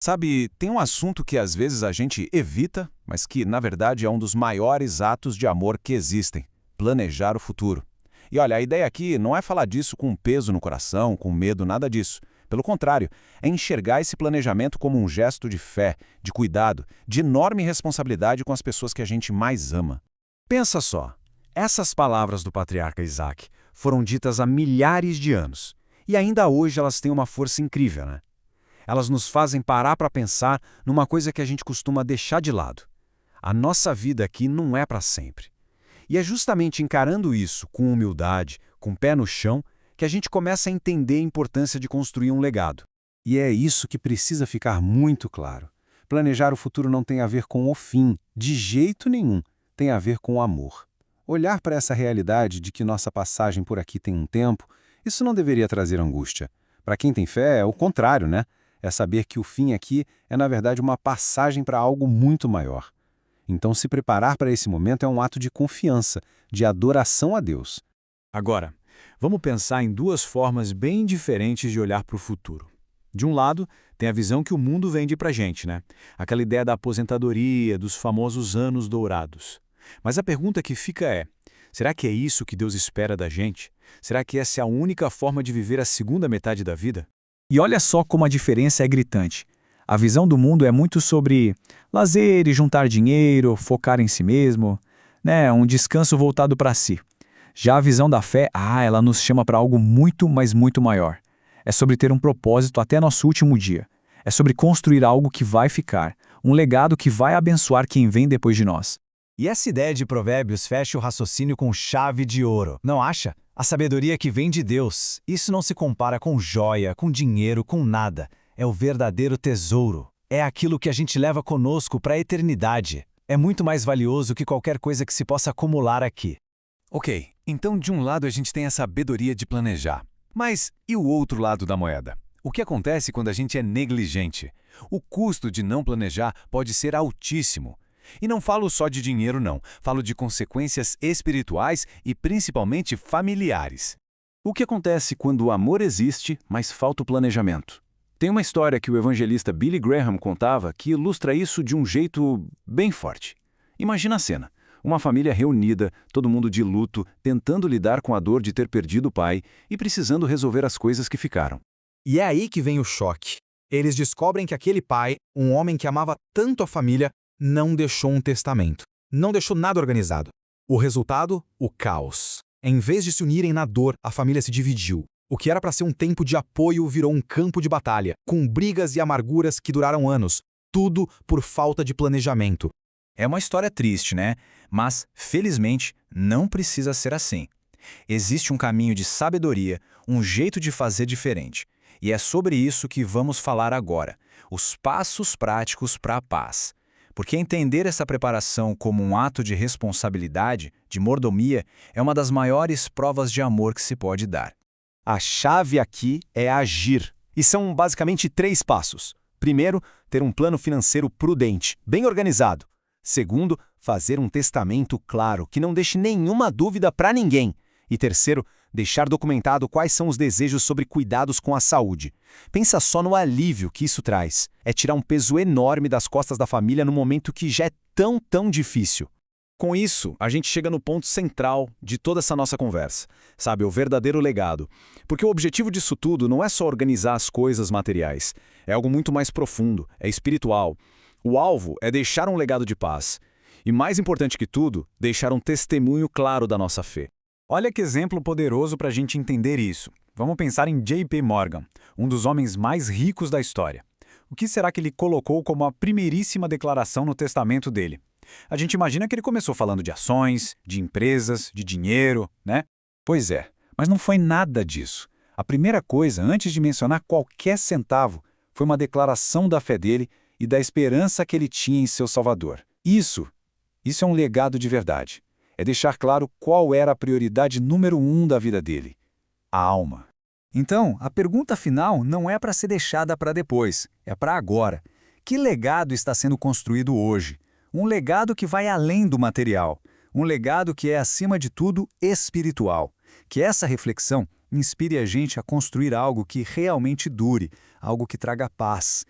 Sabe, tem um assunto que às vezes a gente evita, mas que, na verdade, é um dos maiores atos de amor que existem: planejar o futuro. E olha, a ideia aqui não é falar disso com peso no coração, com medo, nada disso. Pelo contrário, é enxergar esse planejamento como um gesto de fé, de cuidado, de enorme responsabilidade com as pessoas que a gente mais ama. Pensa só, essas palavras do patriarca Isaac foram ditas há milhares de anos, e ainda hoje elas têm uma força incrível, né? Elas nos fazem parar para pensar numa coisa que a gente costuma deixar de lado. A nossa vida aqui não é para sempre. E é justamente encarando isso com humildade, com o pé no chão, que a gente começa a entender a importância de construir um legado. E é isso que precisa ficar muito claro. Planejar o futuro não tem a ver com o fim, de jeito nenhum. Tem a ver com o amor. Olhar para essa realidade de que nossa passagem por aqui tem um tempo, isso não deveria trazer angústia. Para quem tem fé, é o contrário, né? É saber que o fim aqui é, na verdade, uma passagem para algo muito maior. Então, se preparar para esse momento é um ato de confiança, de adoração a Deus. Agora, vamos pensar em duas formas bem diferentes de olhar para o futuro. De um lado, tem a visão que o mundo vende para a gente, né? Aquela ideia da aposentadoria, dos famosos anos dourados. Mas a pergunta que fica é: será que é isso que Deus espera da gente? Será que essa é a única forma de viver a segunda metade da vida? E olha só como a diferença é gritante. A visão do mundo é muito sobre lazer e juntar dinheiro, focar em si mesmo, né? Um descanso voltado para si. Já a visão da fé, ela nos chama para algo muito, mas muito maior. É sobre ter um propósito até nosso último dia. É sobre construir algo que vai ficar, um legado que vai abençoar quem vem depois de nós. E essa ideia de Provérbios fecha o raciocínio com chave de ouro, não acha? A sabedoria que vem de Deus. Isso não se compara com joia, com dinheiro, com nada. É o verdadeiro tesouro. É aquilo que a gente leva conosco para a eternidade. É muito mais valioso que qualquer coisa que se possa acumular aqui. Ok, então de um lado a gente tem a sabedoria de planejar. Mas e o outro lado da moeda? O que acontece quando a gente é negligente? O custo de não planejar pode ser altíssimo. E não falo só de dinheiro, não. Falo de consequências espirituais e principalmente familiares. O que acontece quando o amor existe, mas falta o planejamento? Tem uma história que o evangelista Billy Graham contava que ilustra isso de um jeito bem forte. Imagina a cena. Uma família reunida, todo mundo de luto, tentando lidar com a dor de ter perdido o pai e precisando resolver as coisas que ficaram. E é aí que vem o choque. Eles descobrem que aquele pai, um homem que amava tanto a família, não deixou um testamento. Não deixou nada organizado. O resultado? O caos. Em vez de se unirem na dor, a família se dividiu. O que era para ser um tempo de apoio virou um campo de batalha, com brigas e amarguras que duraram anos. Tudo por falta de planejamento. É uma história triste, né? Mas, felizmente, não precisa ser assim. Existe um caminho de sabedoria, um jeito de fazer diferente. E é sobre isso que vamos falar agora, os passos práticos para a paz. Porque entender essa preparação como um ato de responsabilidade, de mordomia, é uma das maiores provas de amor que se pode dar. A chave aqui é agir. E são basicamente 3 passos. Primeiro, ter um plano financeiro prudente, bem organizado. Segundo, fazer um testamento claro, que não deixe nenhuma dúvida para ninguém. E terceiro, deixar documentado quais são os desejos sobre cuidados com a saúde. Pensa só no alívio que isso traz. É tirar um peso enorme das costas da família num momento que já é tão difícil. Com isso, a gente chega no ponto central de toda essa nossa conversa, sabe, o verdadeiro legado. Porque o objetivo disso tudo não é só organizar as coisas materiais, é algo muito mais profundo, é espiritual. O alvo é deixar um legado de paz. E mais importante que tudo, deixar um testemunho claro da nossa fé. Olha que exemplo poderoso para a gente entender isso. Vamos pensar em J.P. Morgan, um dos homens mais ricos da história. O que será que ele colocou como a primeiríssima declaração no testamento dele? A gente imagina que ele começou falando de ações, de empresas, de dinheiro, né? Pois é, mas não foi nada disso. A primeira coisa, antes de mencionar qualquer centavo, foi uma declaração da fé dele e da esperança que ele tinha em seu Salvador. Isso é um legado de verdade. É deixar claro qual era a prioridade número 1 da vida dele: a alma. Então, a pergunta final não é para ser deixada para depois, é para agora. Que legado está sendo construído hoje? Um legado que vai além do material. Um legado que é, acima de tudo, espiritual. Que essa reflexão inspire a gente a construir algo que realmente dure, algo que traga paz.